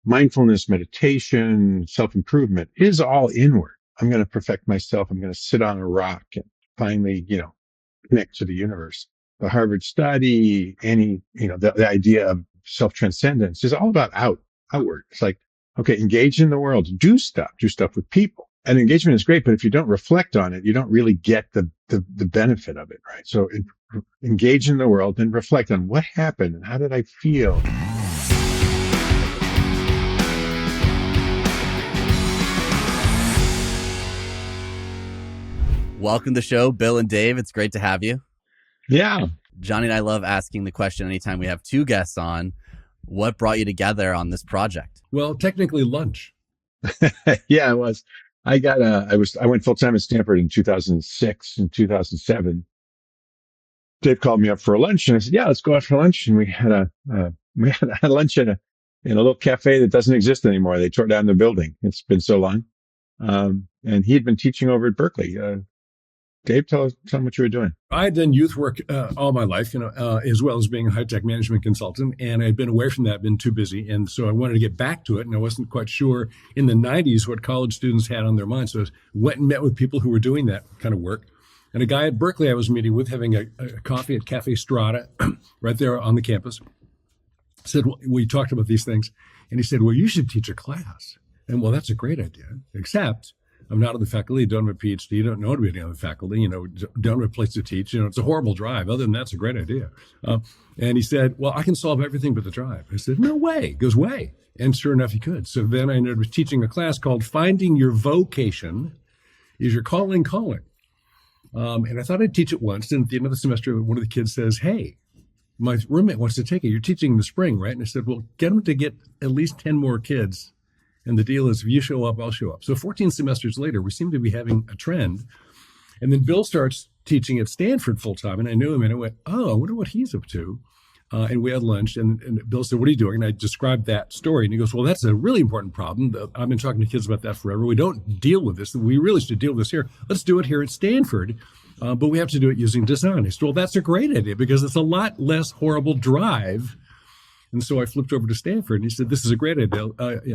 mindfulness, meditation, self-improvement is all inward. I'm going to perfect myself. I'm going to sit on a rock and finally, connect to the universe. The Harvard study, the idea of self-transcendence is all about outward. It's like, okay, engage in the world, do stuff with people. And engagement is great, but if you don't reflect on it, you don't really get the benefit of it, right? So engage in the world and reflect on what happened and how did I feel? Welcome to the show, Bill and Dave. It's great to have you. Yeah. Johnny and I love asking the question anytime we have two guests on, what brought you together on this project? Well, technically lunch. Yeah, it was. I went full time at Stanford in 2006 and 2007. Dave called me up for a lunch and I said, yeah, let's go out for lunch. And we had a lunch in a little cafe that doesn't exist anymore. They tore down the building. It's been so long. And he had been teaching over at Berkeley. Dave, tell him what you were doing. I had done youth work all my life, as well as being a high-tech management consultant. And I'd been away from that, been too busy. And so I wanted to get back to it. And I wasn't quite sure in the 90s what college students had on their minds. So I went and met with people who were doing that kind of work. And a guy at Berkeley I was meeting with, having a coffee at Cafe Strada right there on the campus, said, we talked about these things. And he said, well, you should teach a class. And well, that's a great idea, except I'm not on the faculty, don't have a PhD, don't know anybody on the faculty, don't have a place to teach. It's a horrible drive. Other than that, it's a great idea. And he said, well, I can solve everything but the drive. I said, no way. He goes, way. And sure enough, he could. So then I ended up teaching a class called Finding Your Vocation is Your Calling. And I thought I'd teach it once. And at the end of the semester, one of the kids says, hey, my roommate wants to take it. You're teaching in the spring, right? And I said, well, get him to get at least 10 more kids. And the deal is, if you show up, I'll show up. So 14 semesters later, we seem to be having a trend. And then Bill starts teaching at Stanford full time. And I knew him and I went, oh, I wonder what he's up to. And we had lunch and Bill said, what are you doing? And I described that story. And he goes, well, that's a really important problem. I've been talking to kids about that forever. We don't deal with this. We really should deal with this here. Let's do it here at Stanford. But we have to do it using design. I said, well, that's a great idea because it's a lot less horrible drive. And so I flipped over to Stanford and he said, this is a great idea.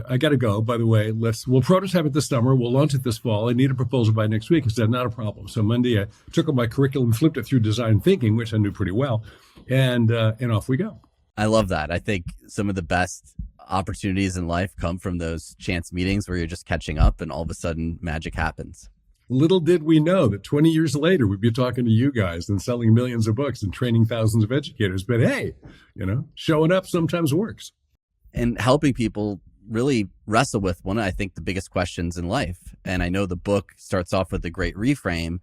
I got to go, by the way. We'll prototype it this summer. We'll launch it this fall. I need a proposal by next week. I said, not a problem. So Monday I took up my curriculum, flipped it through design thinking, which I knew pretty well. And off we go. I love that. I think some of the best opportunities in life come from those chance meetings where you're just catching up and all of a sudden magic happens. Little did we know that 20 years later, we'd be talking to you guys and selling millions of books and training thousands of educators. But hey, showing up sometimes works. And helping people really wrestle with one of, I think, the biggest questions in life. And I know the book starts off with a great reframe.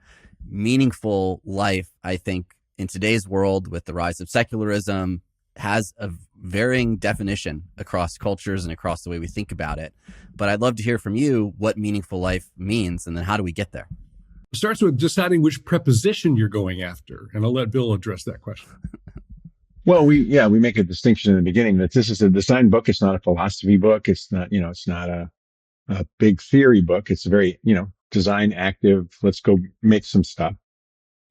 Meaningful life, I think, in today's world with the rise of secularism, has a varying definition across cultures and across the way we think about it. But I'd love to hear from you what meaningful life means, and then how do we get there? It starts with deciding which preposition you're going after, and I'll let Bill address that question. Well, we make a distinction in the beginning that this is a design book. It's not a philosophy book. It's not, it's not a big theory book. It's a very, design active. Let's go make some stuff.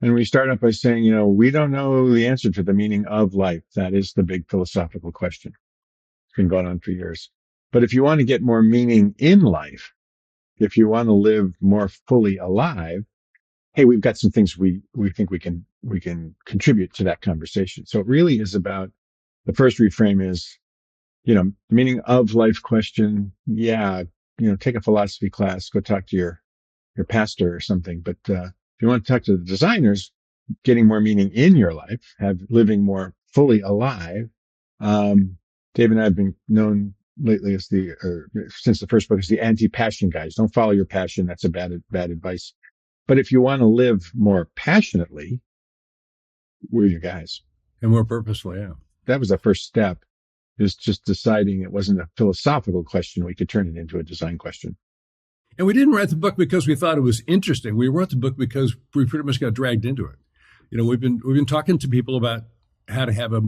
And we start off by saying, we don't know the answer to the meaning of life. That is the big philosophical question. It's been going on for years. But if you want to get more meaning in life, if you want to live more fully alive, hey, we've got some things we think we can contribute to that conversation. So it really is about, the first reframe is, the meaning of life question. Yeah, take a philosophy class, go talk to your pastor or something. But, if you want to talk to the designers, getting more meaning in your life, living more fully alive. Dave and I have been known lately as since the first book, as the anti-passion guys. Don't follow your passion. That's a bad advice. But if you want to live more passionately, we're your guys. And more purposefully, yeah. That was the first step, is just deciding it wasn't a philosophical question. We could turn it into a design question. And we didn't write the book because we thought it was interesting. We wrote the book because we pretty much got dragged into it. We've been talking to people about how to have a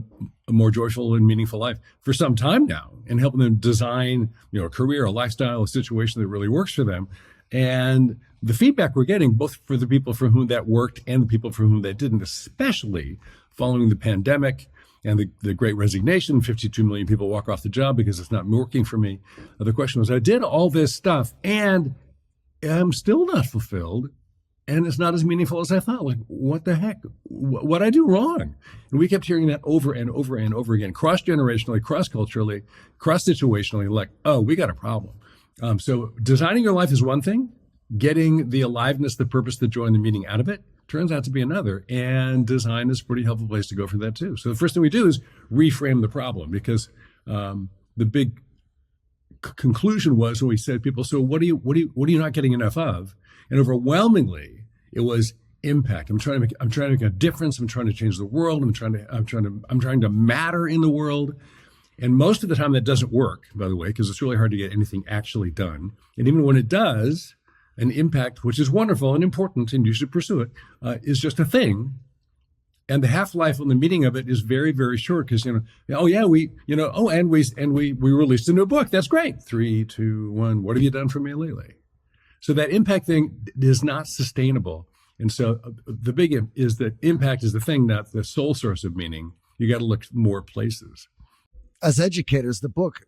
more joyful and meaningful life for some time now, and helping them design, a career, a lifestyle, a situation that really works for them. And the feedback we're getting, both for the people for whom that worked and the people for whom that didn't, especially following the pandemic and the great resignation, 52 million people walk off the job because it's not working for me. The question was, I did all this stuff and I'm still not fulfilled, and it's not as meaningful as I thought. Like, what the heck? What I do wrong? And we kept hearing that over and over and over again, cross-generationally, cross-culturally, cross-situationally, like, oh, we got a problem. So designing your life is one thing. Getting the aliveness, the purpose, the joy, and the meaning out of it turns out to be another. And design is a pretty helpful place to go for that too. So the first thing we do is reframe the problem, because the big conclusion was when we said to people, so what are you not getting enough of? And overwhelmingly, it was impact. I'm trying to make a difference. I'm trying to change the world. I'm trying to matter in the world. And most of the time that doesn't work, by the way, because it's really hard to get anything actually done. And even when it does, an impact, which is wonderful and important, and you should pursue it, is just a thing. And the half-life and the meaning of it is very, very short, because, we released a new book. That's great. 3, 2, 1. What have you done for me lately? So that impact thing is not sustainable. And so the big is that impact is the thing, not the sole source of meaning. You got to look more places. As educators, the book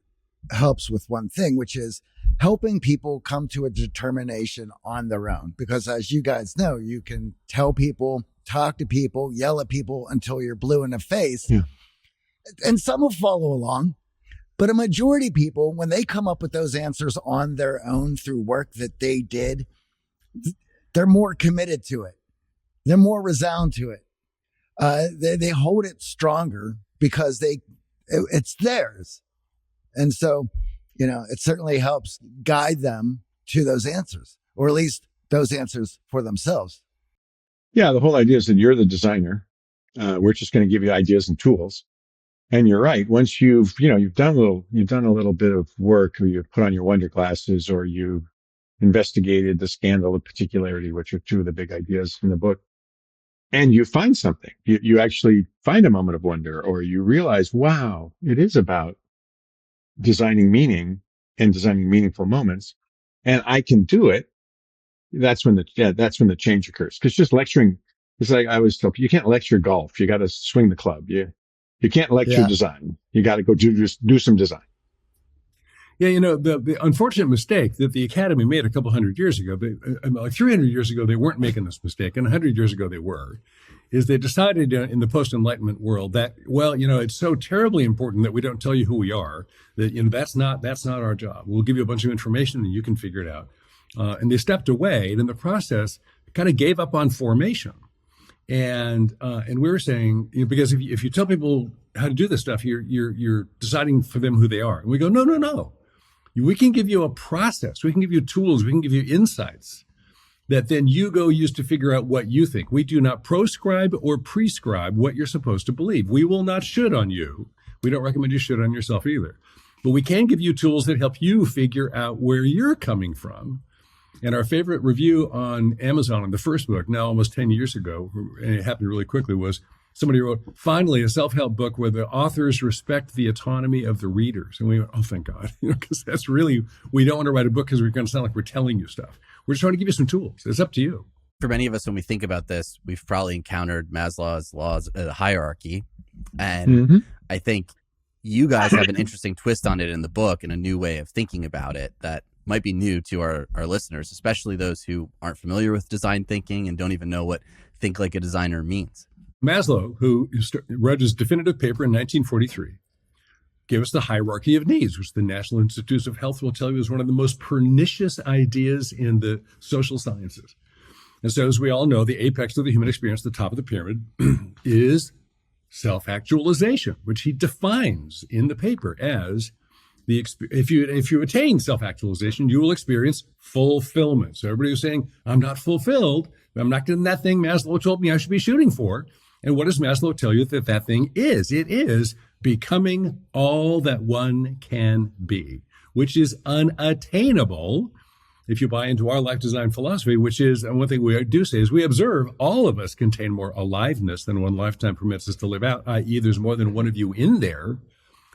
helps with one thing, which is helping people come to a determination on their own. Because as you guys know, you can tell people, talk to people, yell at people until you're blue in the face. Yeah. And some will follow along. But a majority of people, when they come up with those answers on their own through work that they did, they're more committed to it. They're more resound to it. They hold it stronger because it's theirs. And so, it certainly helps guide them to those answers, or at least those answers for themselves. Yeah, the whole idea is that you're the designer. We're just going to give you ideas and tools. And you're right. Once you've done a little bit of work, or you've put on your wonder glasses, or you investigated the scandal of particularity, which are two of the big ideas in the book, and you find something, you actually find a moment of wonder, or you realize, wow, it is about designing meaning and designing meaningful moments, and I can do it. That's when the change occurs. Because just lecturing, it's like I always tell people, you can't lecture golf. You got to swing the club. You can't lecture design. You got to go do some design. Yeah, the unfortunate mistake that the Academy made a couple hundred years ago, like 300 years ago, they weren't making this mistake, and 100 years ago they were, is they decided in the post-Enlightenment world that, it's so terribly important that we don't tell you who we are, that, that's not our job. We'll give you a bunch of information and you can figure it out. And they stepped away, and in the process, kind of gave up on formation. And we were saying, because if you tell people how to do this stuff, you're deciding for them who they are. And we go, no. We can give you a process. We can give you tools. We can give you insights that then you go use to figure out what you think. We do not proscribe or prescribe what you're supposed to believe. We will not should on you. We don't recommend you should on yourself either. But we can give you tools that help you figure out where you're coming from. And our favorite review on Amazon on the first book, now almost 10 years ago, and it happened really quickly, was somebody wrote, finally, a self-help book where the authors respect the autonomy of the readers. And we went, oh, thank God, because that's really, we don't want to write a book because we're going to sound like we're telling you stuff. We're just trying to give you some tools. It's up to you. For many of us, when we think about this, we've probably encountered Maslow's laws of hierarchy. And I think you guys have an interesting twist on it in the book and a new way of thinking about it that might be new to our listeners, especially those who aren't familiar with design thinking and don't even know what think like a designer means. Maslow, who wrote his definitive paper in 1943, gave us the hierarchy of needs, which the National Institutes of Health will tell you is one of the most pernicious ideas in the social sciences. And so, as we all know, the apex of the human experience, the top of the pyramid, is self-actualization, which he defines in the paper as if you attain self-actualization, you will experience fulfillment. So everybody was saying, I'm not fulfilled. I'm not getting that thing Maslow told me I should be shooting for. And what does Maslow tell you that thing is? It is becoming all that one can be, which is unattainable if you buy into our life design philosophy, which is, and one thing we do say is we observe all of us contain more aliveness than one lifetime permits us to live out, i.e. there's more than one of you in there.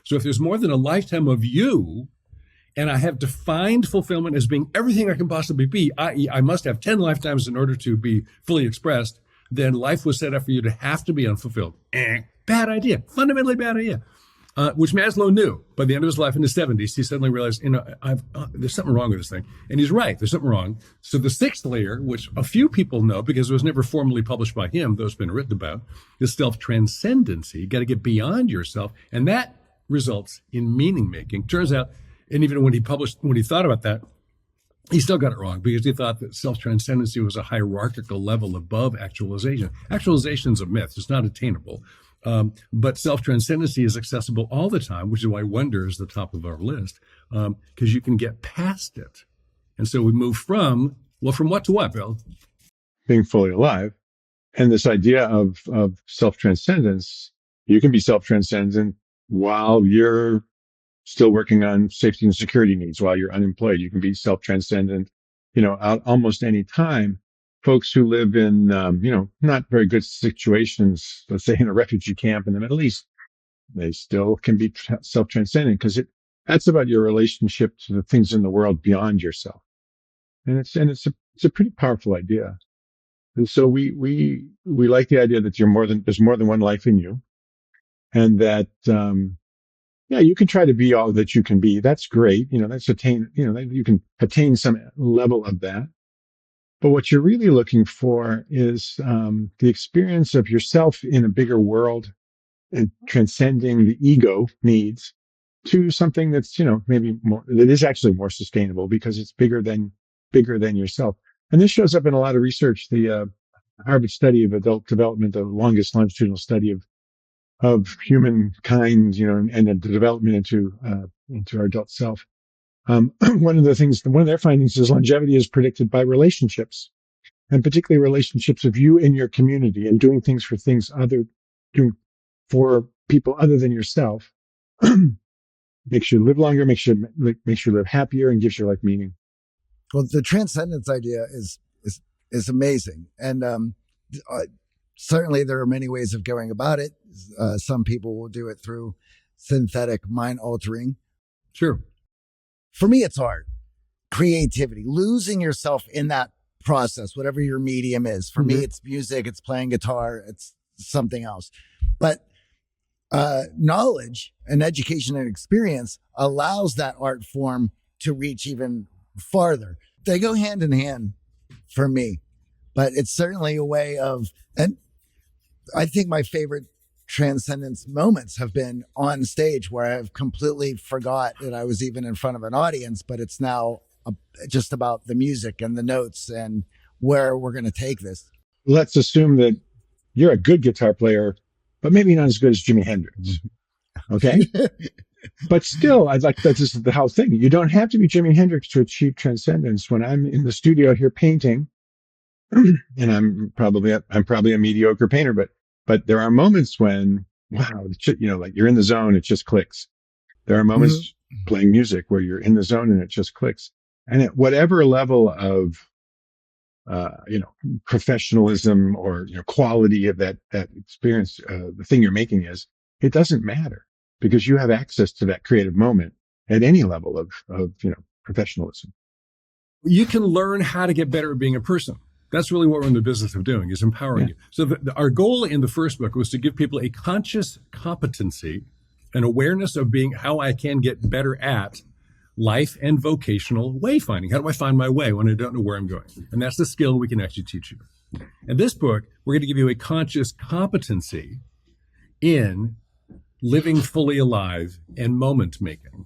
So if there's more than a lifetime of you, and I have defined fulfillment as being everything I can possibly be, i.e. I must have 10 lifetimes in order to be fully expressed, then life was set up for you to have to be unfulfilled. Bad idea, fundamentally bad idea. Which Maslow knew. By the end of his life in his 70s, he suddenly realized, there's something wrong with this thing. And he's right, there's something wrong. So the sixth layer, which a few people know because it was never formally published by him, though it's been written about, is self-transcendency. You got to get beyond yourself. And that results in meaning making. Turns out, and even when he thought about that, he still got it wrong because he thought that self-transcendency was a hierarchical level above actualization. Actualization is a myth. It's not attainable. But self-transcendency is accessible all the time, which is why wonder is the top of our list, because you can get past it. And so we move from what to what, Bill? Being fully alive. And this idea of self-transcendence, you can be self-transcendent while you're still working on safety and security needs, while you're unemployed. You can be self-transcendent, out almost any time. Folks who live in, not very good situations, let's say in a refugee camp in the Middle East, they still can be self-transcendent because that's about your relationship to the things in the world beyond yourself. And it's a pretty powerful idea. And so we like the idea that there's more than one life in you, and that, you can try to be all that you can be. That's great. You can attain some level of that. But what you're really looking for is the experience of yourself in a bigger world and transcending the ego needs to something that's, maybe more, that is actually more sustainable because it's bigger than yourself. And this shows up in a lot of research. The Harvard study of adult development, the longest longitudinal study of humankind, and the development into our adult self. One of their findings is longevity is predicted by relationships, and particularly relationships of you and your community, and doing for people other than yourself. Makes you live longer, makes you live happier, and gives your life meaning. Well, the transcendence idea is amazing, and certainly there are many ways of going about it. Some people will do it through synthetic mind altering. Sure. For me, it's art, creativity, losing yourself in that process, whatever your medium is. For me, it's music, it's playing guitar, it's something else. But knowledge and education and experience allows that art form to reach even farther. They go hand in hand for me, but it's certainly a way of, and I think my favorite transcendence moments have been on stage where I've completely forgot that I was even in front of an audience, but it's now just about the music and the notes and where we're going to take this. Let's assume that you're a good guitar player, but maybe not as good as Jimi Hendrix. Okay. But still, this is the whole thing. You don't have to be Jimi Hendrix to achieve transcendence. When I'm in the studio here painting, and I'm probably a mediocre painter, but there are moments when, wow, like you're in the zone, it just clicks. There are moments playing music where you're in the zone and it just clicks. And at whatever level of, professionalism or, quality of that experience, the thing you're making is, it doesn't matter because you have access to that creative moment at any level of professionalism. You can learn how to get better at being a person. That's really what we're in the business of doing, is empowering you. So our goal in the first book was to give people a conscious competency, an awareness of being how I can get better at life and vocational wayfinding. How do I find my way when I don't know where I'm going? And that's the skill we can actually teach you. In this book, we're going to give you a conscious competency in living fully alive and moment making.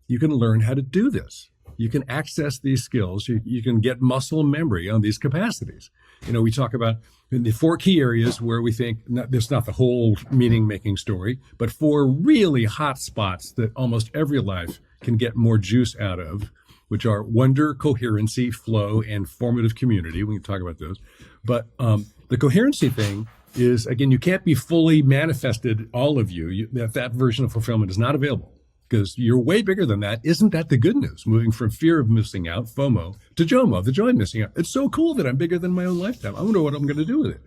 You can learn how to do this. You can access these skills. You can get muscle memory on these capacities. We talk about the 4 key areas where we think, it's not the whole meaning-making story, but 4 really hot spots that almost every life can get more juice out of, which are wonder, coherency, flow, and formative community. We can talk about those. But the coherency thing is, again, you can't be fully manifested, all of you. That version of fulfillment is not available. Because you're way bigger than that. Isn't that the good news? Moving from fear of missing out, FOMO, to JOMO, the joy of missing out. It's so cool that I'm bigger than my own lifetime. I wonder what I'm going to do with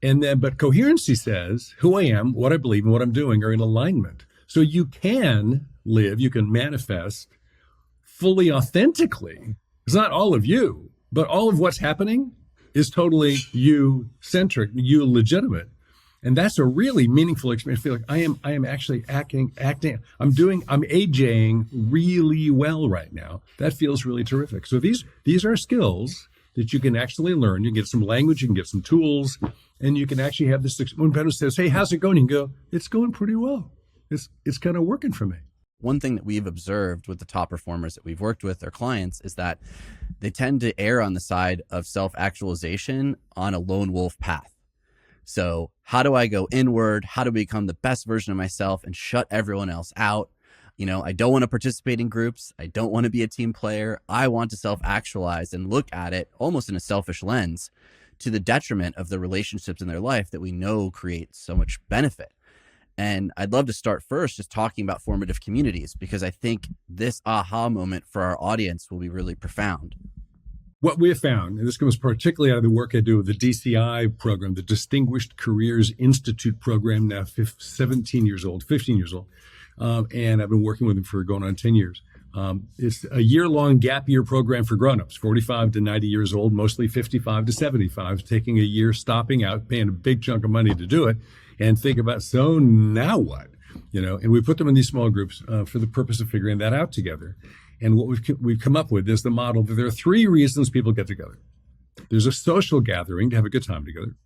it. But coherency says who I am, what I believe, and what I'm doing are in alignment. So you can live, you can manifest fully authentically. It's not all of you, but all of what's happening is totally you-centric, you legitimate. And that's a really meaningful experience. I feel like I am actually acting, I'm AJing really well right now. That feels really terrific. So these are skills that you can actually learn. You can get some language, you can get some tools, and you can actually have this. When Pedro says, "Hey, how's it going?" You can go, "It's going pretty well. It's kind of working for me." One thing that we've observed with the top performers that we've worked with, our clients, is that they tend to err on the side of self-actualization on a lone wolf path. So how do I go inward? How do I become the best version of myself and shut everyone else out? I don't want to participate in groups. I don't want to be a team player. I want to self-actualize and look at it almost in a selfish lens, to the detriment of the relationships in their life that we know create so much benefit. And I'd love to start first just talking about formative communities, because I think this aha moment for our audience will be really profound. What we have found, and this comes particularly out of the work I do with the DCI program, the Distinguished Careers Institute program, now 15 years old, and I've been working with them for going on 10 years. It's a year-long gap year program for grown-ups, 45 to 90 years old, mostly 55 to 75, taking a year, stopping out, paying a big chunk of money to do it, and think about, so now what? And we put them in these small groups for the purpose of figuring that out together. And what we've come up with is the model that there are three reasons people get together. There's a social gathering to have a good time together.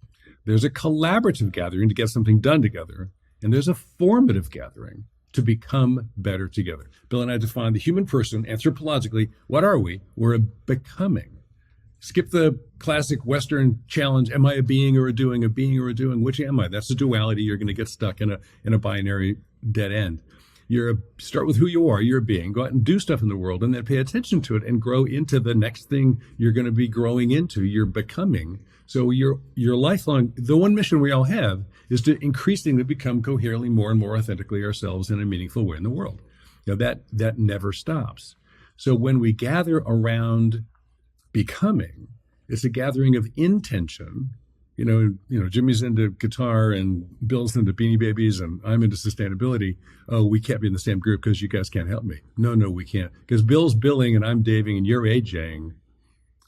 There's a collaborative gathering to get something done together. And there's a formative gathering to become better together. Bill and I define the human person anthropologically. What are we? We're a becoming. Skip the classic Western challenge. Am I a being or a doing? A being or a doing? Which am I? That's a duality. You're going to get stuck in a binary dead end. Start with who you are. You're a being. Go out and do stuff in the world, and then pay attention to it and grow into the next thing you're going to be growing into. You're becoming. So your lifelong, the one mission we all have is to increasingly become coherently more and more authentically ourselves in a meaningful way in the world. That never stops. So when we gather around becoming, it's a gathering of intention. Jimmy's into guitar and Bill's into Beanie Babies and I'm into sustainability. Oh, we can't be in the same group because you guys can't help me. No, we can't. Because Bill's billing and I'm daving and you're AJing.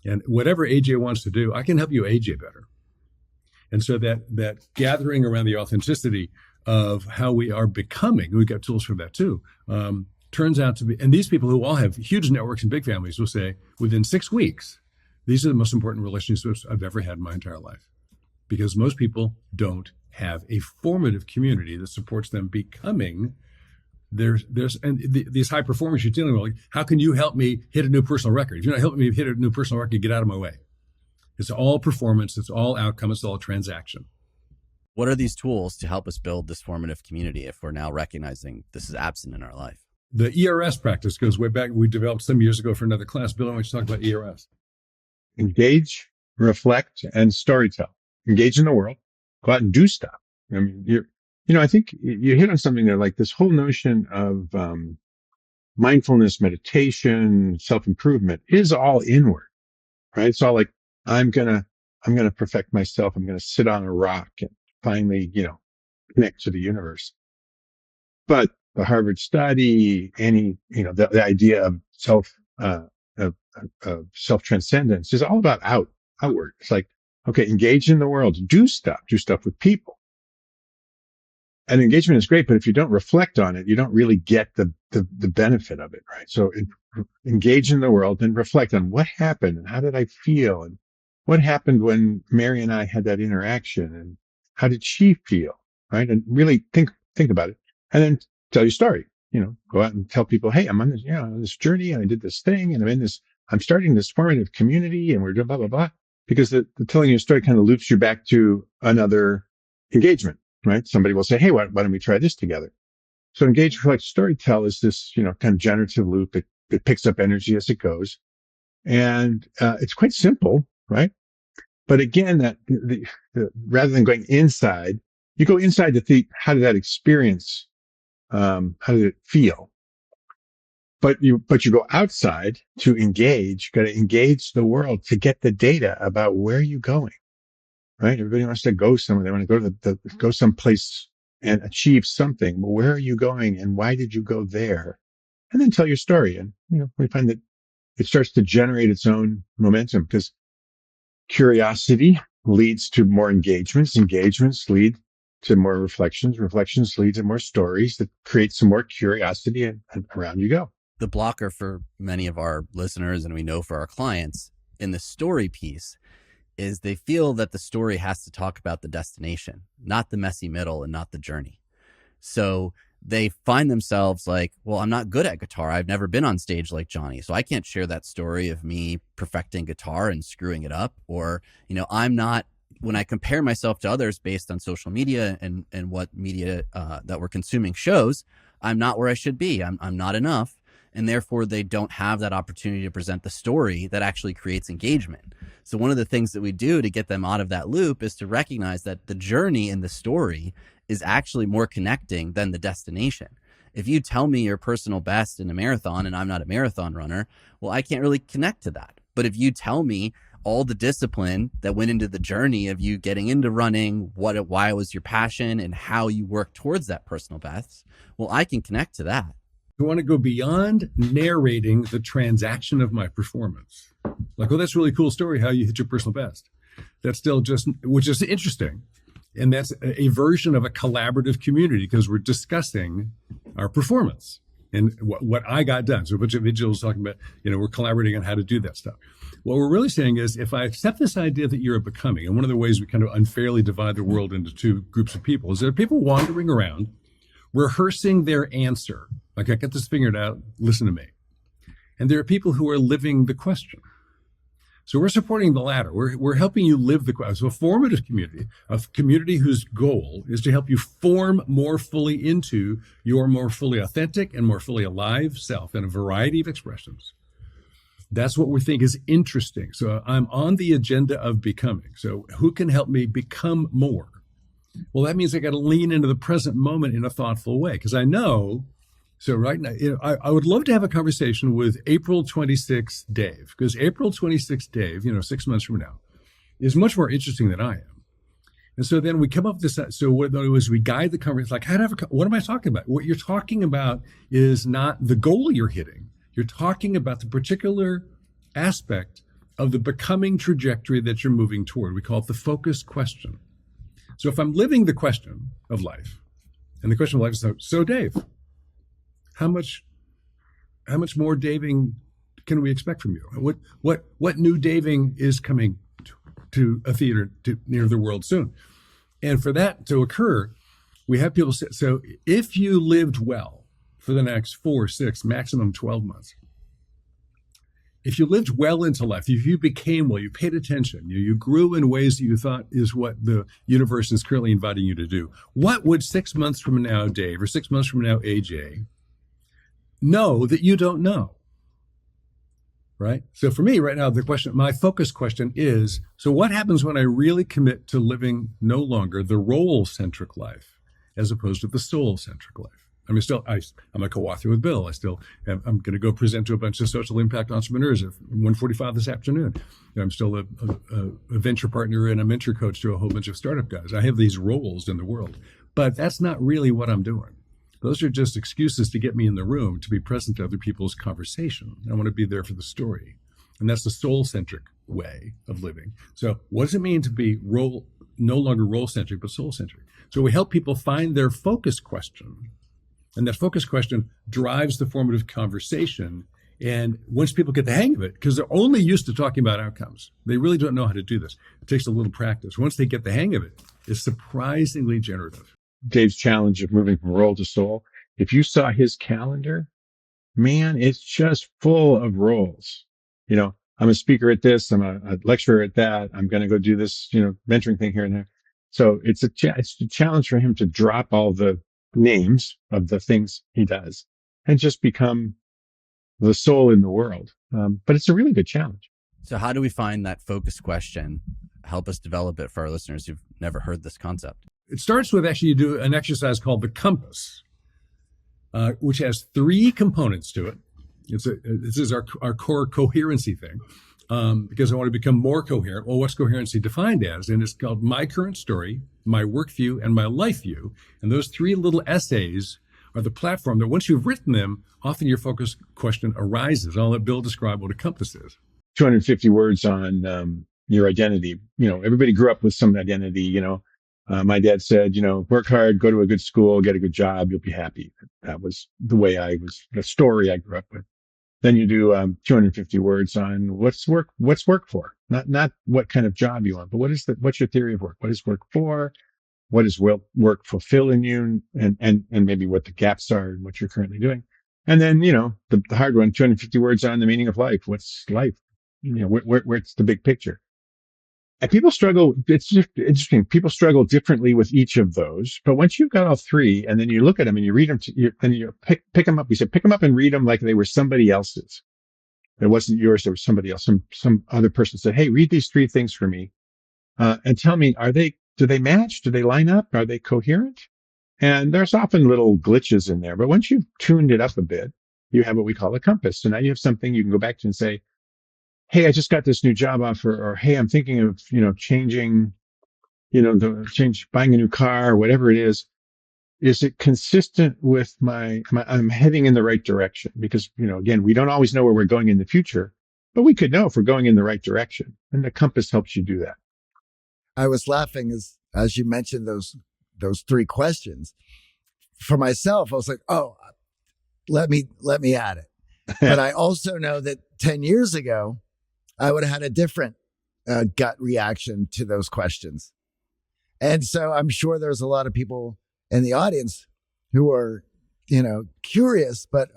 And whatever AJ wants to do, I can help you AJ better. And so that gathering around the authenticity of how we are becoming, we've got tools for that too, turns out to be, and these people who all have huge networks and big families will say, within 6 weeks, these are the most important relationships I've ever had in my entire life. Because most people don't have a formative community that supports them becoming these high performers you're dealing with. Like, how can you help me hit a new personal record? If you're not helping me hit a new personal record, get out of my way. It's all performance. It's all outcome. It's all transaction. What are these tools to help us build this formative community if we're now recognizing this is absent in our life? The ERS practice goes way back. We developed some years ago for another class. Bill, I want you to talk about ERS. Engage, reflect, and storytell. Engage in the world, go out and do stuff. I mean, I think you hit on something there, like this whole notion of mindfulness, meditation, self-improvement is all inward, right? It's all like, I'm gonna perfect myself. I'm gonna sit on a rock and finally, connect to the universe. But the Harvard study, the idea of self-transcendence is all about outward. It's like, okay, engage in the world, do stuff with people. And engagement is great, but if you don't reflect on it, you don't really get the benefit of it, right? So engage in the world and reflect on what happened and how did I feel and what happened when Mary and I had that interaction and how did she feel, right? And really think about it and then tell your story, go out and tell people, hey, I'm on this journey and I did this thing and I'm starting this formative community and we're doing blah, blah, blah. Because the telling your story kind of loops you back to another engagement, right? Somebody will say, hey, why don't we try this together? So engage, reflect, storytell is this, kind of generative loop. It picks up energy as it goes. And it's quite simple, right? But again, rather than going inside, you go inside to think, how did that experience, how did it feel? But you go outside to engage. You got to engage the world to get the data about where you're going, right? Everybody wants to go somewhere. They want to go go someplace and achieve something. Well, where are you going and why did you go there? And then tell your story. And, we find that it starts to generate its own momentum because curiosity leads to more engagements. Engagements lead to more reflections. Reflections lead to more stories that create some more curiosity, and around you go. The blocker for many of our listeners, and we know for our clients in the story piece, is they feel that the story has to talk about the destination, not the messy middle and not the journey. So they find themselves like, well, I'm not good at guitar. I've never been on stage like Johnny, so I can't share that story of me perfecting guitar and screwing it up. Or, I'm not, when I compare myself to others based on social media and what media that we're consuming shows, I'm not where I should be. I'm not enough. And therefore, they don't have that opportunity to present the story that actually creates engagement. So one of the things that we do to get them out of that loop is to recognize that the journey in the story is actually more connecting than the destination. If you tell me your personal best in a marathon and I'm not a marathon runner, well, I can't really connect to that. But if you tell me all the discipline that went into the journey of you getting into running, why it was your passion and how you work towards that personal best, well, I can connect to that. I want to go beyond narrating the transaction of my performance. Like, oh, that's a really cool story, how you hit your personal best. That's still just, which is interesting. And that's a version of a collaborative community because we're discussing our performance and what I got done. So a bunch of individuals talking about, we're collaborating on how to do that stuff. What we're really saying is if I accept this idea that you're a becoming, and one of the ways we kind of unfairly divide the world into two groups of people is there are people wandering around rehearsing their answer. Like, I got this figured out, listen to me. And there are people who are living the question. So we're supporting the latter. We're helping you live the question. So a formative community, a community whose goal is to help you form more fully into your more fully authentic and more fully alive self in a variety of expressions. That's what we think is interesting. So I'm on the agenda of becoming. So who can help me become more? Well, that means I got to lean into the present moment in a thoughtful way because I know. So right now, I would love to have a conversation with April 26th Dave, because April 26th Dave, 6 months from now, is much more interesting than I am. And so then we come up with this. So what is we guide the conversation, like, what am I talking about? What you're talking about is not the goal you're hitting. You're talking about the particular aspect of the becoming trajectory that you're moving toward. We call it the focus question. So if I'm living the question of life, and the question of life is, so Dave, how much more daving can we expect from you? What new daving is coming to a theater near the world soon? And for that to occur, we have people say, so if you lived well for the next 4, 6, maximum 12 months, if you lived well into life, if you became well, you paid attention, you grew in ways that you thought is what the universe is currently inviting you to do, what would 6 months from now, Dave, or 6 months from now, AJ, know that you don't know? Right? So for me right now, my focus question is, so what happens when I really commit to living no longer the role-centric life as opposed to the soul-centric life? I mean, I'm a co-author with Bill. I'm going to go present to a bunch of social impact entrepreneurs at 1:45 this afternoon. I'm still a venture partner and a mentor coach to a whole bunch of startup guys. I have these roles in the world, but that's not really what I'm doing. Those are just excuses to get me in the room to be present to other people's conversation. I want to be there for the story. And that's the soul-centric way of living. So what does it mean to be no longer role-centric, but soul-centric? So we help people find their focus question. And that focus question drives the formative conversation. And once people get the hang of it, because they're only used to talking about outcomes, they really don't know how to do this. It takes a little practice. Once they get the hang of it, it's surprisingly generative. Dave's challenge of moving from role to soul. If you saw his calendar, man, it's just full of roles. I'm a speaker at this, I'm a lecturer at that, I'm going to go do this, mentoring thing here and there. So it's a challenge for him to drop all the names of the things he does and just become the soul in the world. But it's a really good challenge. So how do we find that focus question? Help us develop it for our listeners who've never heard this concept. It starts with actually you do an exercise called the compass, which has 3 components to it. This is our core coherency thing, because I want to become more coherent. Well, what's coherency defined as? And it's called my current story, my work view, and my life view. And those 3 little essays are the platform that once you've written them, often your focus question arises. I'll let Bill describe what a compass is. 250 words on your identity. Everybody grew up with some identity, My dad said, work hard, go to a good school, get a good job, you'll be happy. That was the story I grew up with. Then you do 250 words on what's work for, not what kind of job you want, but what's your theory of work? What is work for? What does work fulfill in you, and maybe what the gaps are and what you're currently doing. And then, the hard one, 250 words on the meaning of life. What's life? Where's the big picture? And people struggle. It's just interesting. People struggle differently with each of those. But once you've got all three, and then you look at them and you read them, and you pick them up. We said pick them up and read them like they were somebody else's. It wasn't yours. There was somebody else. Some other person said, "Hey, read these three things for me, and tell me, do they match? Do they line up? Are they coherent?" And there's often little glitches in there. But once you've tuned it up a bit, you have what we call a compass. So now you have something you can go back to and say, "Hey, I just got this new job offer," or "Hey, I'm thinking of, changing, buying a new car," or whatever it is. Is it consistent with I'm heading in the right direction? Because, again, we don't always know where we're going in the future, but we could know if we're going in the right direction. And the compass helps you do that. I was laughing as you mentioned those three questions. For myself, I was like, "Oh, let me add it." But I also know that 10 years ago, I would have had a different gut reaction to those questions. And so I'm sure there's a lot of people in the audience who are, curious, but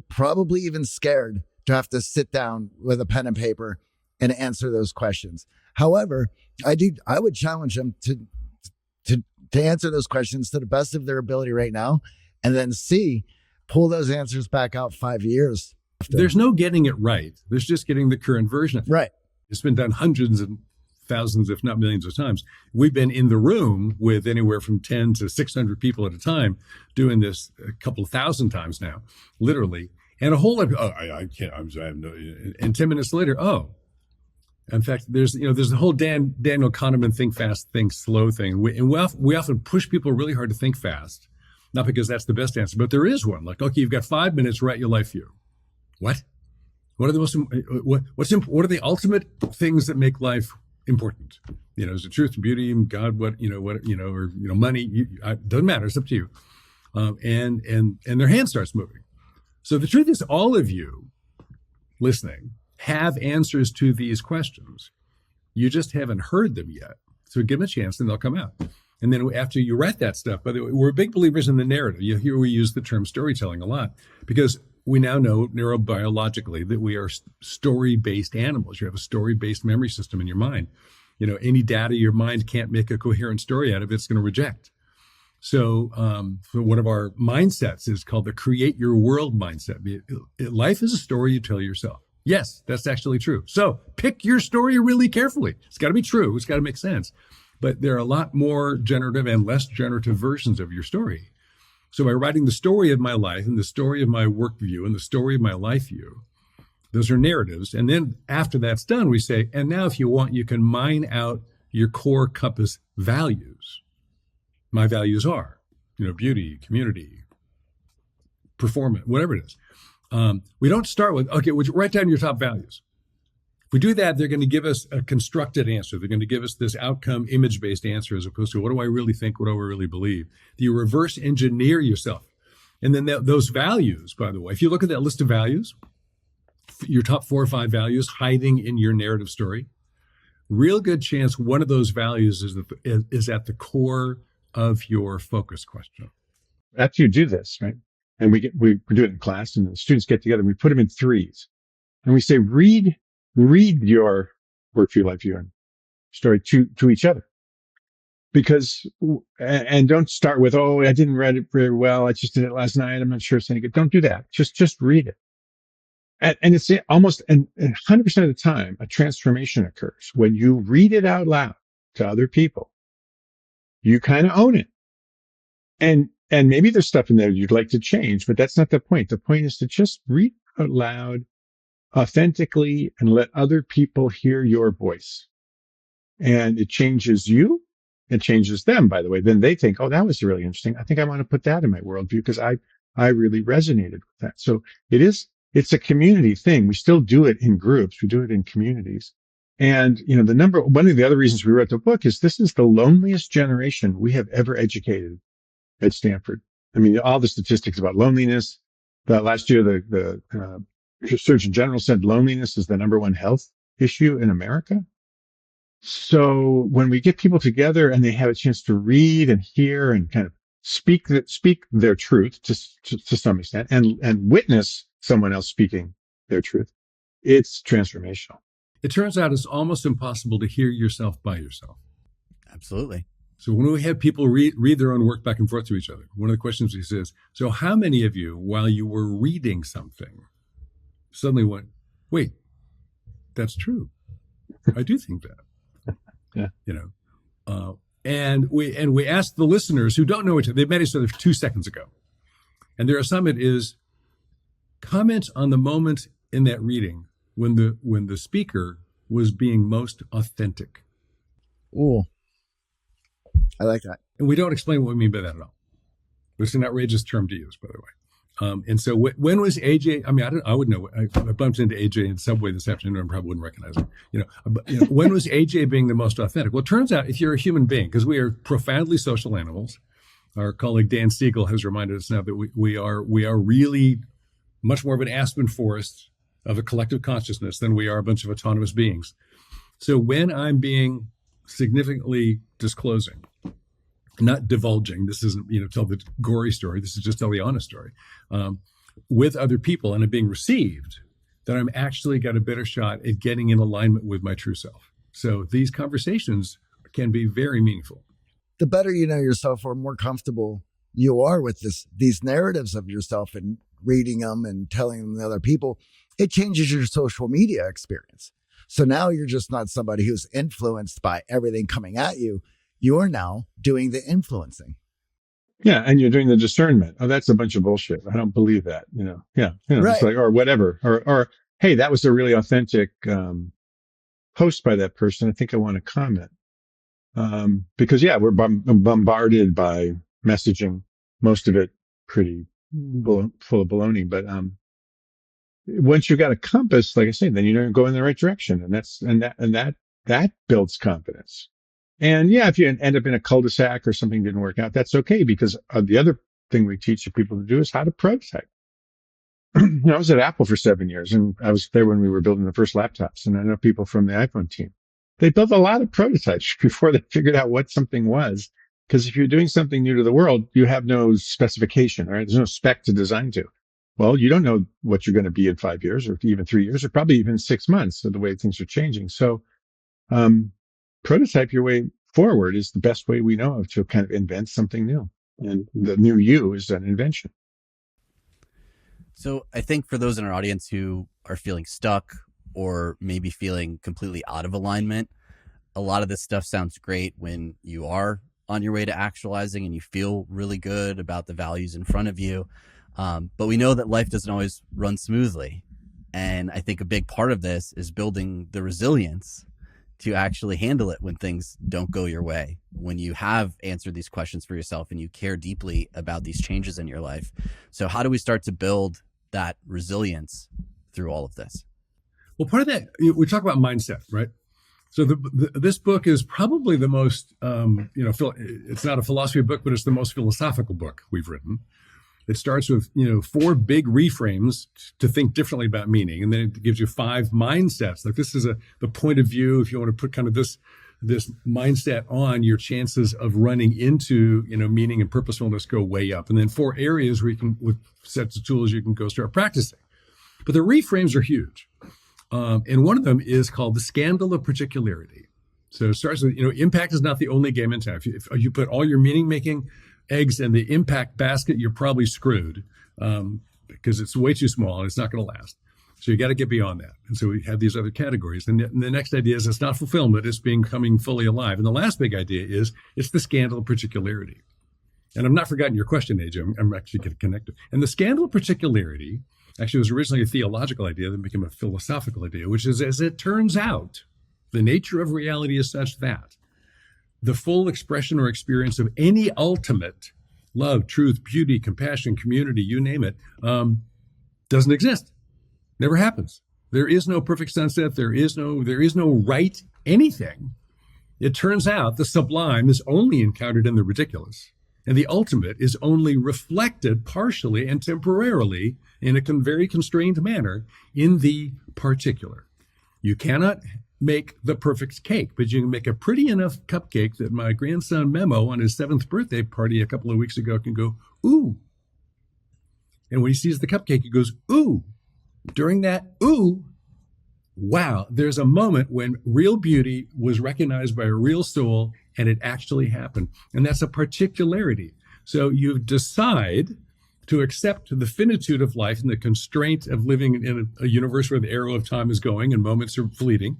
probably even scared to have to sit down with a pen and paper and answer those questions. However, I would challenge them to answer those questions to the best of their ability right now, and then pull those answers back out 5 years. There's no getting it right. There's just getting the current version. Right. It's been done hundreds and thousands, if not millions of times. We've been in the room with anywhere from 10 to 600 people at a time doing this a couple of thousand times now, literally. And a whole lot of, I can't, I have no, and 10 minutes later, in fact, there's the whole Daniel Kahneman think fast, think slow thing. We often push people really hard to think fast, not because that's the best answer, but there is one. Like, okay, you've got 5 minutes, write your life view. What? What are what are the ultimate things that make life important? Is it truth, beauty, God, or money? It doesn't matter. It's up to you. And their hand starts moving. So the truth is, all of you listening have answers to these questions. You just haven't heard them yet. So give them a chance and they'll come out. And then after you write that stuff, by the way, we're big believers in the narrative. You hear we use the term storytelling a lot because we now know neurobiologically that we are story-based animals. You have a story-based memory system in your mind. Any data your mind can't make a coherent story out of, it's going to reject. So one of our mindsets is called the create your world mindset. Life is a story you tell yourself. Yes, that's actually true. So pick your story really carefully. It's got to be true. It's got to make sense. But there are a lot more generative and less generative versions of your story. So by writing the story of my life and the story of my work view and the story of my life view, those are narratives. And then after that's done, we say, and now if you want, you can mine out your core compass values. My values are, beauty, community, performance, whatever it is. We don't start with, okay, would you write down your top values? If we do that, they're going to give us a constructed answer. They're going to give us this outcome image-based answer as opposed to what do I really think, what do I really believe? You reverse engineer yourself. And then those values, by the way, if you look at that list of values, your top 4 or 5 values hiding in your narrative story, real good chance one of those values is at the core of your focus question. After you do this, right? And we do it in class and the students get together and we put them in threes and we say, read your work view, life view, and story to each other. Because, and don't start with, I didn't read it very well. I just did it last night. I'm not sure it's any good. Don't do that. Just read it. And it's almost, and 100% of the time, a transformation occurs. When you read it out loud to other people, you kind of own it. And maybe there's stuff in there you'd like to change, but that's not the point. The point is to just read out loud authentically and let other people hear your voice. And it changes you. It changes them, by the way. Then they think, that was really interesting. I think I want to put that in my worldview because I really resonated with that. So it's a community thing. We still do it in groups. We do it in communities. And, one of the other reasons we wrote the book is this is the loneliest generation we have ever educated at Stanford. I mean, all the statistics about loneliness. Last year, the Surgeon General said loneliness is the number one health issue in America. So when we get people together and they have a chance to read and hear and kind of speak their truth to some extent and witness someone else speaking their truth, it's transformational. It turns out it's almost impossible to hear yourself by yourself. Absolutely. So when we have people read their own work back and forth to each other, one of the questions he says, so how many of you, while you were reading something, suddenly went, wait, that's true. I do think that. Yeah. And we asked the listeners who don't know each other, they met each other 2 seconds ago. And their assignment is comment on the moment in that reading when the speaker was being most authentic. Ooh. I like that. And we don't explain what we mean by that at all. It's an outrageous term to use, by the way. And so when was AJ? I mean, I would know. I bumped into AJ in Subway this afternoon and probably wouldn't recognize him. When was AJ being the most authentic? Well, it turns out if you're a human being, because we are profoundly social animals, our colleague Dan Siegel has reminded us now that we are really much more of an aspen forest of a collective consciousness than we are a bunch of autonomous beings. So when I'm being significantly disclosing, not divulging, this isn't, tell the gory story, this is just tell the honest story, with other people and it being received, then I'm actually got a better shot at getting in alignment with my true self. So these conversations can be very meaningful. The better you know yourself or more comfortable you are with these narratives of yourself and reading them and telling them to other people, it changes your social media experience. So now you're just not somebody who's influenced by everything coming at you. You're now doing the influencing. Yeah. And you're doing the discernment. Oh, that's a bunch of bullshit. I don't believe that, Yeah. Right. It's like, or whatever. Or, hey, that was a really authentic, post by that person. I think I want to comment. Because we're bombarded by messaging, most of it pretty full of baloney. But, once you've got a compass, like I say, then you go in the right direction. And that builds confidence. And if you end up in a cul-de-sac or something didn't work out, that's okay, because the other thing we teach people to do is how to prototype. I was at Apple for 7 years and I was there when we were building the first laptops, and I know people from the iPhone team. They built a lot of prototypes before they figured out what something was. Because if you're doing something new to the world, you have no specification, right? There's no spec to design to. Well, you don't know what you're going to be in 5 years or even 3 years or probably even 6 months of the way things are changing. So, prototype your way forward is the best way we know of to kind of invent something new. And the new you is an invention. So I think for those in our audience who are feeling stuck or maybe feeling completely out of alignment, a lot of this stuff sounds great when you are on your way to actualizing and you feel really good about the values in front of you. But we know that life doesn't always run smoothly. And I think a big part of this is building the resilience to actually handle it when things don't go your way, when you have answered these questions for yourself and you care deeply about these changes in your life. So how do we start to build that resilience through all of this? Well, part of that, we talk about mindset, right? So this book is probably the most, it's not a philosophy book, but it's the most philosophical book we've written. It starts with, 4 big reframes to think differently about meaning. And then it gives you 5 mindsets. Like this is the point of view. If you want to put kind of this mindset on, your chances of running into, meaning and purposefulness go way up. And then 4 areas where you can, with sets of tools, you can go start practicing. But the reframes are huge. And one of them is called the scandal of particularity. So it starts with, impact is not the only game in town. If you put all your meaning-making eggs in the impact basket, you're probably screwed because it's way too small and it's not going to last. So you got to get beyond that. And so we have these other categories. And the next idea is it's not fulfillment, it's becoming fully alive. And the last big idea is it's the scandal of particularity. And I'm not forgotten your question, AJ. I'm actually getting connected. And the scandal of particularity actually was originally a theological idea that became a philosophical idea, which is, as it turns out, the nature of reality is such that the full expression or experience of any ultimate love, truth, beauty, compassion, community, you name it, doesn't exist. Never happens. There is no perfect sunset. There is no right anything. It turns out the sublime is only encountered in the ridiculous, and the ultimate is only reflected partially and temporarily in a very constrained manner in the particular. You cannot make the perfect cake, but you can make a pretty enough cupcake that my grandson Memo on his 7th birthday party a couple of weeks ago can go, ooh. And when he sees the cupcake, he goes, ooh. During that, ooh, wow, there's a moment when real beauty was recognized by a real soul and it actually happened. And that's a particularity. So you decide to accept the finitude of life and the constraint of living in a universe where the arrow of time is going and moments are fleeting.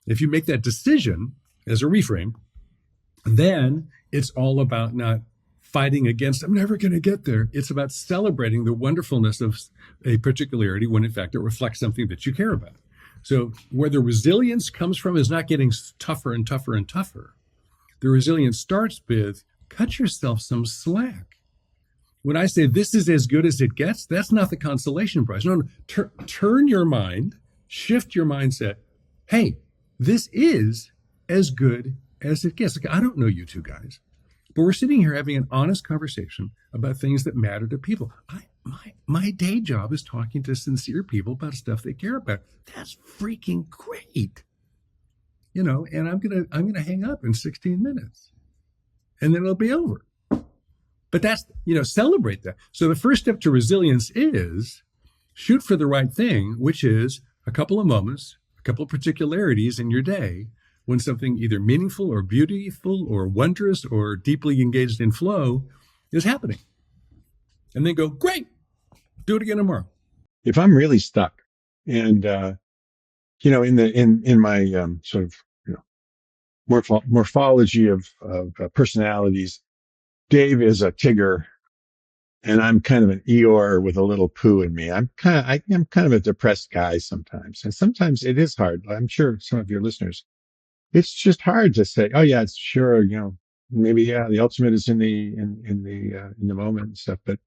If you make that decision as a reframe, then it's all about not fighting against, I'm never going to get there. It's about celebrating the wonderfulness of a particularity when in fact it reflects something that you care about. So where the resilience comes from is not getting tougher and tougher and tougher. The resilience starts with cut yourself some slack. When I say this is as good as it gets, that's not the consolation prize. No, turn your mind, shift your mindset. Hey, this is as good as it gets. Like, I don't know you two guys, but we're sitting here having an honest conversation about things that matter to people. My day job is talking to sincere people about stuff they care about. That's freaking great. And I'm gonna hang up in 16 minutes. And then it'll be over. But that's, celebrate that. So the first step to resilience is shoot for the right thing, which is a couple of moments, a couple of particularities in your day when something either meaningful or beautiful or wondrous or deeply engaged in flow is happening. And then go, great, do it again tomorrow. If I'm really stuck and, in my, sort of, morphology of personalities, Dave is a Tigger and I'm kind of an Eeyore with a little poo in me. I'm kind of a depressed guy sometimes. And sometimes it is hard. I'm sure some of your listeners, it's just hard to say, oh yeah, it's sure, maybe, yeah, the ultimate is in the moment and stuff. But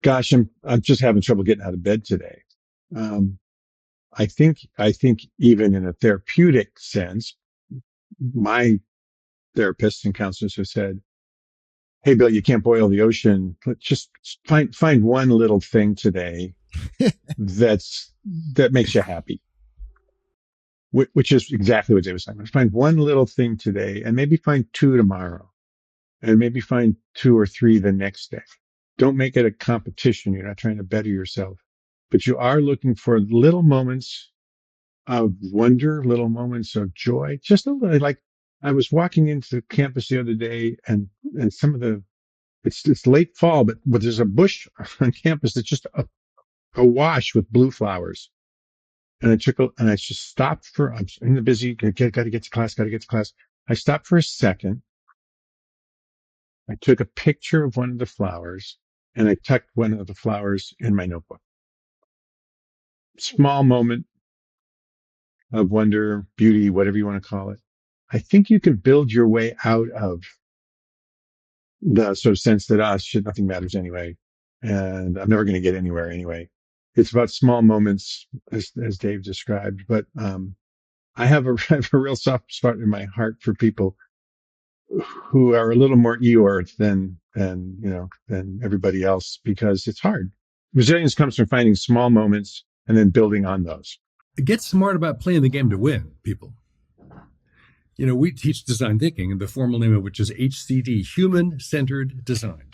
gosh, I'm just having trouble getting out of bed today. I think even in a therapeutic sense, my therapists and counselors have said, hey, Bill, you can't boil the ocean. Let's just find one little thing today that makes you happy, which is exactly what Dave was saying. Find one little thing today and maybe find two tomorrow and maybe find two or three the next day. Don't make it a competition. You're not trying to better yourself, but you are looking for little moments of wonder, little moments of joy. Just a little, like I was walking into campus the other day and some of it's late fall, but there's a bush on campus that's just awash with blue flowers. And I just stopped I'm in the busy, got to get to class. I stopped for a second. I took a picture of one of the flowers and I tucked one of the flowers in my notebook. Small moment of wonder, beauty, whatever you want to call it. I think you can build your way out of the sort of sense that, shit, nothing matters anyway. And I'm never going to get anywhere anyway. It's about small moments, as Dave described. But I have a real soft spot in my heart for people who are a little more Eeyore than everybody else, because it's hard. Resilience comes from finding small moments and then building on those. Get smart about playing the game to win, people. We teach design thinking, and the formal name of which is HCD, human-centered design.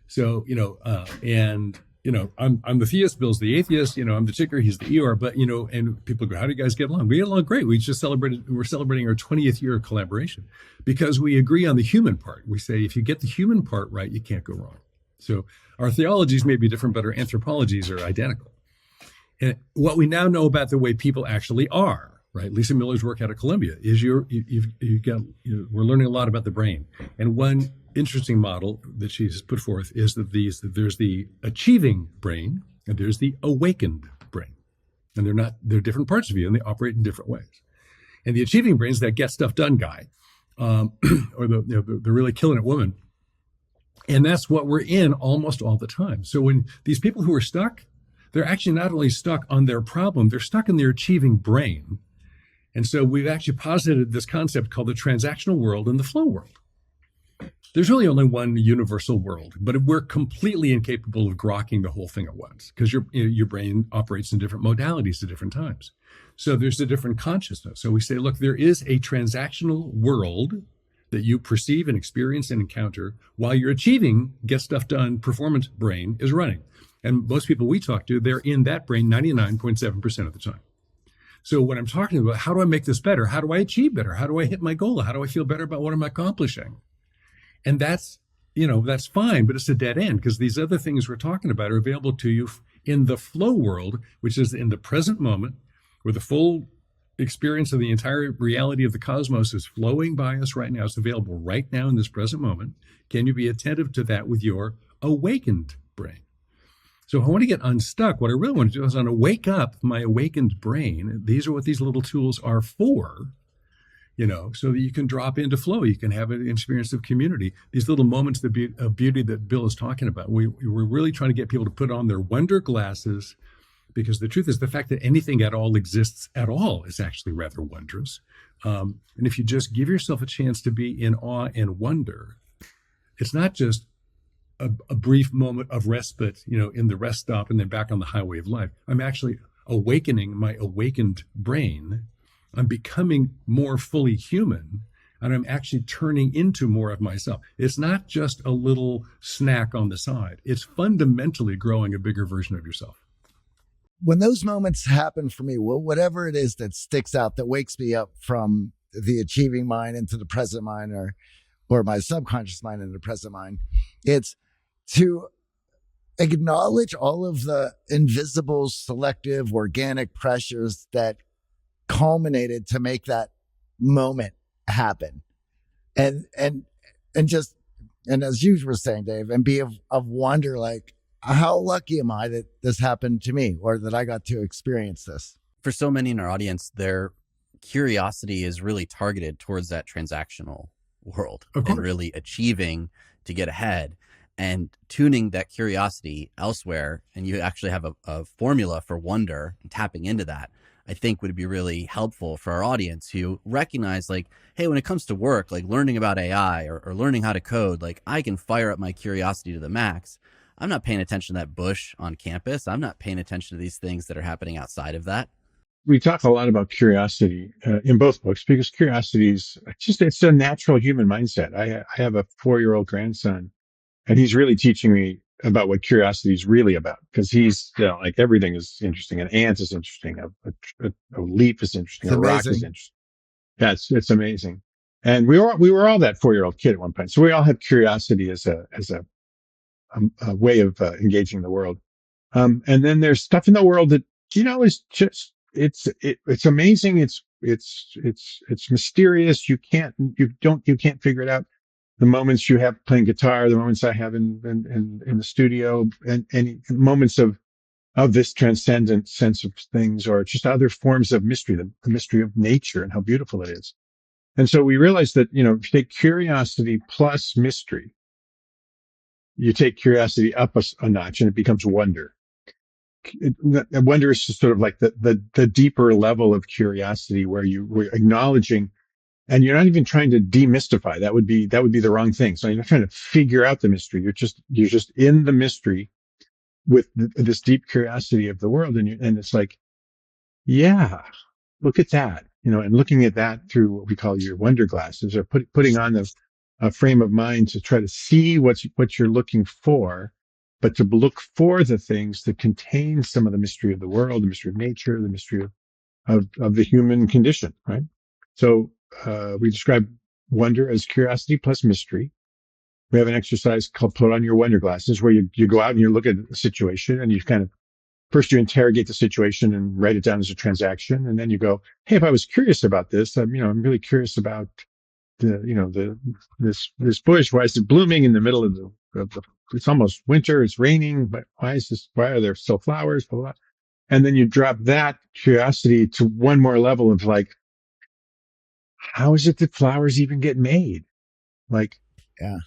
So, I'm the theist, Bill's the atheist, I'm the Tigger, he's the Eeyore, but, and people go, how do you guys get along? We get along great. We're celebrating our 20th year of collaboration because we agree on the human part. We say, if you get the human part right, you can't go wrong. So our theologies may be different, but our anthropologies are identical. And what we now know about the way people actually are, right? Lisa Miller's work out of Columbia is we're learning a lot about the brain. And one interesting model that she's put forth is that there's the achieving brain and there's the awakened brain. And they're different parts of you and they operate in different ways. And the achieving brain is that get stuff done guy, or the really killing it woman. And that's what we're in almost all the time. So when these people who are stuck, they're actually not only stuck on their problem, they're stuck in their achieving brain. And so we've actually posited this concept called the transactional world and the flow world. There's really only one universal world, but we're completely incapable of grokking the whole thing at once because your brain operates in different modalities at different times. So there's a different consciousness. So we say, look, there is a transactional world that you perceive and experience and encounter while you're achieving, get stuff done, performance brain is running. And most people we talk to, they're in that brain 99.7% of the time. So when I'm talking about how do I make this better? How do I achieve better? How do I hit my goal? How do I feel better about what I'm accomplishing? And that's fine, but it's a dead end because these other things we're talking about are available to you in the flow world, which is in the present moment, where the full experience of the entire reality of the cosmos is flowing by us right now. It's available right now in this present moment. Can you be attentive to that with your awakened brain? So if I want to get unstuck, what I really want to do is I want to wake up my awakened brain. These are what these little tools are for, so that you can drop into flow. You can have an experience of community. These little moments of beauty that Bill is talking about. We're really trying to get people to put on their wonder glasses, because the truth is the fact that anything at all exists at all is actually rather wondrous. And if you just give yourself a chance to be in awe and wonder, it's not just a brief moment of respite, in the rest stop and then back on the highway of life. I'm actually awakening my awakened brain. I'm becoming more fully human, and I'm actually turning into more of myself. It's not just a little snack on the side. It's fundamentally growing a bigger version of yourself. When those moments happen for me, well, whatever it is that sticks out, that wakes me up from the achieving mind into the present mind, or my subconscious mind into the present mind, it's to acknowledge all of the invisible, selective, organic pressures that culminated to make that moment happen. And as you were saying, Dave, and be of wonder, like, how lucky am I that this happened to me, or that I got to experience this? For so many in our audience, their curiosity is really targeted towards that transactional world and really achieving to get ahead, and tuning that curiosity elsewhere. And you actually have a formula for wonder and tapping into that, I think would be really helpful for our audience who recognize, like, hey, when it comes to work, like learning about AI or learning how to code, like I can fire up my curiosity to the max. I'm not paying attention to that bush on campus. I'm not paying attention to these things that are happening outside of that. We talk a lot about curiosity in both books, because curiosity is it's a natural human mindset. I have a 4-year-old grandson, and he's really teaching me about what curiosity is really about, because he's like, everything is interesting. An ant is interesting. A leaf is interesting. It's a rock amazing. is interesting. Yeah, it's amazing. And we were all that 4-year-old kid at one point. So we all have curiosity as a way of engaging the world. And then there's stuff in the world that is just it's amazing. It's mysterious. You can't figure it out. The moments you have playing guitar, the moments I have in the studio, and any moments of this transcendent sense of things, or just other forms of mystery, the mystery of nature and how beautiful it is. And so we realized that, if you take curiosity plus mystery, you take curiosity up a notch, and it becomes wonder. Wonder is just sort of like the deeper level of curiosity, where we're acknowledging. And you're not even trying to demystify. That would be the wrong thing. So you're not trying to figure out the mystery. You're just in the mystery with this deep curiosity of the world. And it's like, yeah, look at that, and looking at that through what we call your wonder glasses, or putting on a frame of mind to try to see what you're looking for, but to look for the things that contain some of the mystery of the world, the mystery of nature, the mystery of the human condition, right? So, we describe wonder as curiosity plus mystery. We have an exercise called put on your wonder glasses, where you go out and you look at a situation, and you first you interrogate the situation and write it down as a transaction. And then you go, hey, if I was curious about this, I'm really curious about this bush. Why is it blooming in the middle of it's almost winter. It's raining, but why are there still flowers? Blah, blah, blah. And then you drop that curiosity to one more level of like, how is it that flowers even get made? Like, yeah,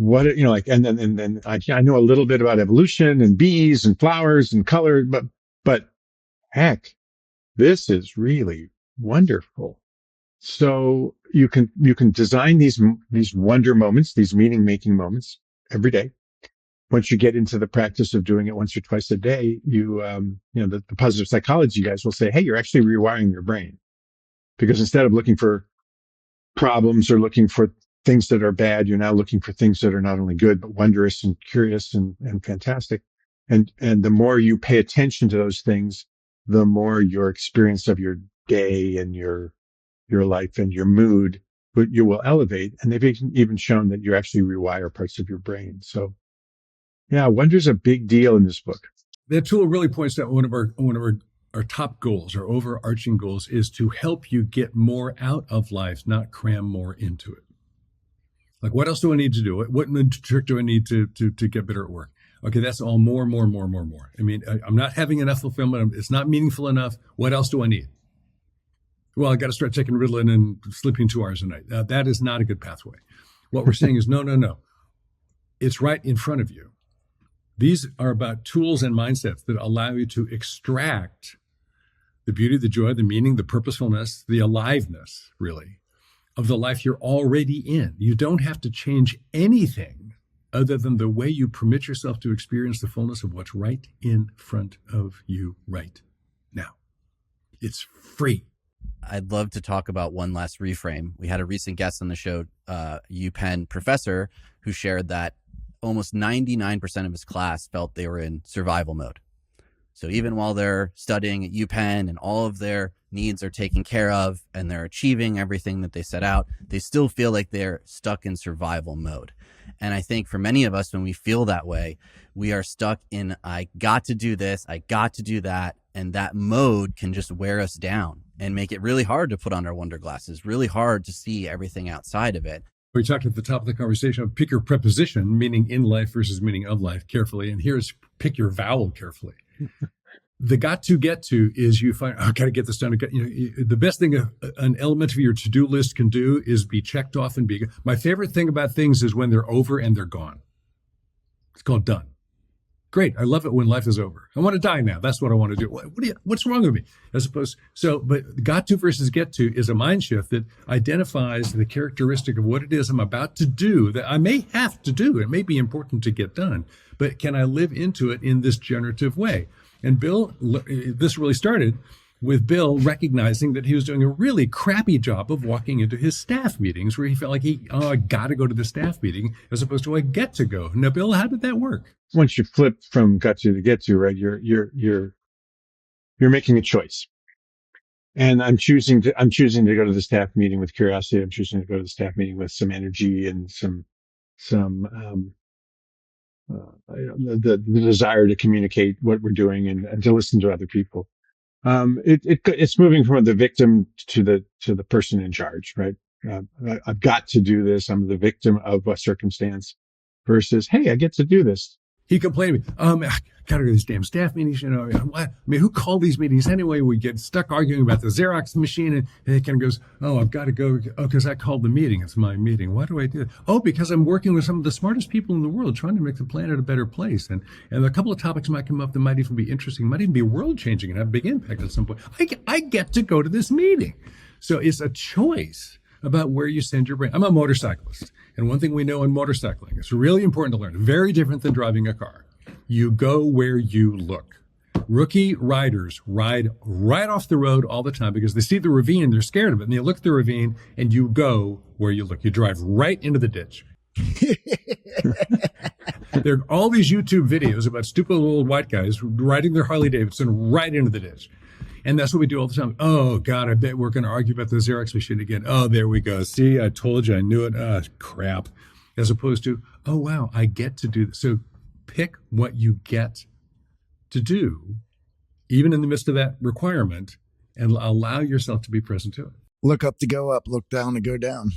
what, like, and then I know a little bit about evolution and bees and flowers and color, but heck, this is really wonderful. So you can design these wonder moments, these meaning making moments every day. Once you get into the practice of doing it once or twice a day, the positive psychology guys will say, hey, you're actually rewiring your brain, because instead of looking for problems or looking for things that are bad, you're now looking for things that are not only good, but wondrous and curious and fantastic. And the more you pay attention to those things, the more your experience of your day and your life and your mood, you will elevate. And they've even shown that you actually rewire parts of your brain. So yeah, wonder's a big deal in this book. That tool really points out one of our top goals, our overarching goals, is to help you get more out of life, not cram more into it. Like, what else do I need to do? What trick do I need to get better at work? Okay, that's all more. I mean, I'm not having enough fulfillment. It's not meaningful enough. What else do I need? Well, I got to start taking Ritalin and sleeping 2 hours a night. That is not a good pathway. What we're saying is, no. It's right in front of you. These are about tools and mindsets that allow you to extract the beauty, the joy, the meaning, the purposefulness, the aliveness, really, of the life you're already in. You don't have to change anything other than the way you permit yourself to experience the fullness of what's right in front of you right now. It's free. I'd love to talk about one last reframe. We had a recent guest on the show, UPenn professor, who shared that almost 99% of his class felt they were in survival mode. So even while they're studying at UPenn and all of their needs are taken care of and they're achieving everything that they set out, they still feel like they're stuck in survival mode. And I think for many of us, when we feel that way, we are stuck in, I got to do this, I got to do that. And that mode can just wear us down and make it really hard to put on our wonder glasses, really hard to see everything outside of it. We talked at the top of the conversation of pick your preposition, meaning in life versus meaning of life, carefully. And here's pick your vowel carefully. The got to get to is you find, I got to get this done. The best thing an element of your to-do list can do is be checked off and be. My favorite thing about things is when they're over and they're gone. It's called done. Great. I love it when life is over. I want to die now. That's what I want to do. What's wrong with me? But got to versus get to is a mind shift that identifies the characteristic of what it is I'm about to do that I may have to do. It may be important to get done, but can I live into it in this generative way? And Bill, this really started with Bill recognizing that he was doing a really crappy job of walking into his staff meetings where he felt like I got to go to the staff meeting as opposed to I get to go. Now, Bill, how did that work? Once you flip from got to get to, right, you're making a choice. And I'm choosing to go to the staff meeting with curiosity. I'm choosing to go to the staff meeting with some energy and the desire to communicate what we're doing and to listen to other people. It's moving from the victim to the person in charge, right? I've got to do this. I'm the victim of a circumstance versus, hey, I get to do this. He complained to me, I got to go to these damn staff meetings. Who called these meetings anyway? We get stuck arguing about the Xerox machine. And he kind of goes, I've got to go. Because I called the meeting. It's my meeting. Why do I do that? Because I'm working with some of the smartest people in the world trying to make the planet a better place. And a couple of topics might come up that might even be interesting, might even be world changing and have a big impact at some point. I get to go to this meeting. So it's a choice about where you send your brain. I'm a motorcyclist. And one thing we know in motorcycling, it's really important to learn, very different than driving a car. You go where you look. Rookie riders ride right off the road all the time because they see the ravine, they're scared of it, and they look at the ravine, and you go where you look. You drive right into the ditch. There are all these YouTube videos about stupid old white guys riding their Harley Davidson right into the ditch. And that's what we do all the time. Oh, God, I bet we're going to argue about the Xerox machine again. Oh, there we go. See, I told you, I knew it. Oh, crap. As opposed to, oh, wow, I get to do this. So pick what you get to do, even in the midst of that requirement, and allow yourself to be present to it. Look up to go up, look down to go down.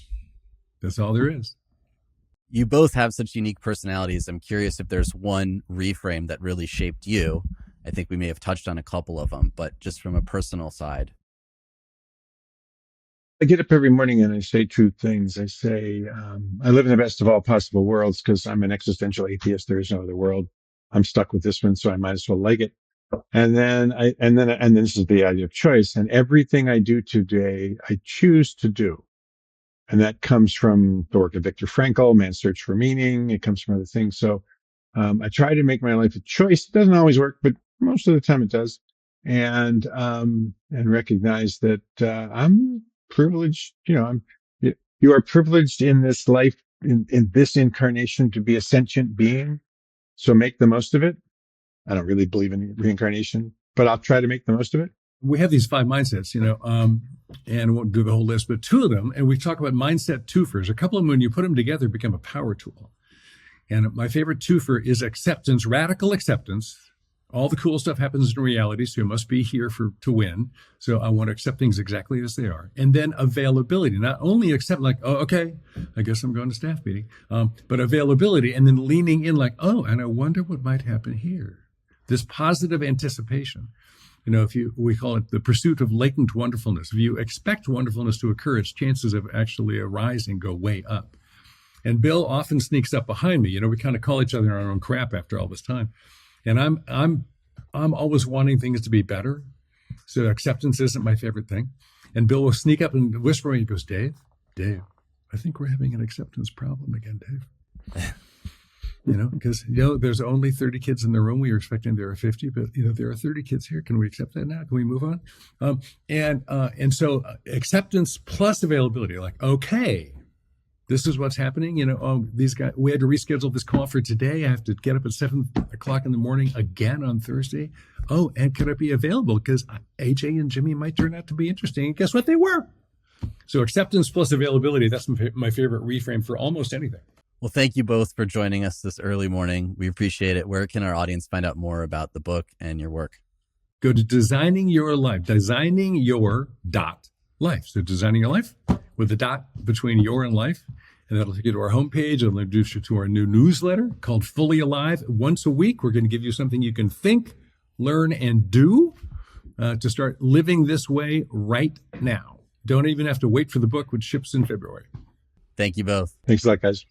That's all there is. You both have such unique personalities. I'm curious if there's one reframe that really shaped you. I think we may have touched on a couple of them, but just from a personal side. I get up every morning and I say two things. I say, I live in the best of all possible worlds because I'm an existential atheist. There is no other world. I'm stuck with this one, so I might as well like it. And then this is the idea of choice. And everything I do today, I choose to do. And that comes from the work of Viktor Frankl, Man's Search for Meaning. It comes from other things. So I try to make my life a choice. It doesn't always work, but most of the time it does. And recognize that I'm privileged. You are privileged in this life, in this incarnation, to be a sentient being. So make the most of it. I don't really believe in reincarnation, but I'll try to make the most of it. We have these 5 mindsets, and I won't do the whole list, but 2 of them, and we talk about mindset twofers. A couple of them, when you put them together, become a power tool. And my favorite twofer is acceptance, radical acceptance. All the cool stuff happens in reality, so you must be here to win. So I want to accept things exactly as they are. And then availability, not only accept like, oh, okay, I guess I'm going to staff meeting, but availability, and then leaning in like, oh, and I wonder what might happen here. This positive anticipation. We call it the pursuit of latent wonderfulness. If you expect wonderfulness to occur, its chances of actually arising go way up. And Bill often sneaks up behind me. We kind of call each other our own crap after all this time. And I'm always wanting things to be better. So acceptance isn't my favorite thing. And Bill will sneak up and whisper me. He goes, Dave, I think we're having an acceptance problem again, Dave. Because, there's only 30 kids in the room. We were expecting there are 50, but, there are 30 kids here. Can we accept that now? Can we move on? And so acceptance plus availability, like, okay, this is what's happening. These guys, we had to reschedule this call for today. I have to get up at 7:00 in the morning again on Thursday. Oh, and could I be available? Because AJ and Jimmy might turn out to be interesting. And guess what? They were. So acceptance plus availability, that's my favorite reframe for almost anything. Well, thank you both for joining us this early morning. We appreciate it. Where can our audience find out more about the book and your work? Go to Designing Your Life, Designing Your Life. So Designing Your Life with a dot between your and life. And that'll take you to our homepage. It'll introduce you to our new newsletter called Fully Alive. Once a week, we're going to give you something you can think, learn, and do to start living this way right now. Don't even have to wait for the book, which ships in February. Thank you both. Thanks a lot, guys.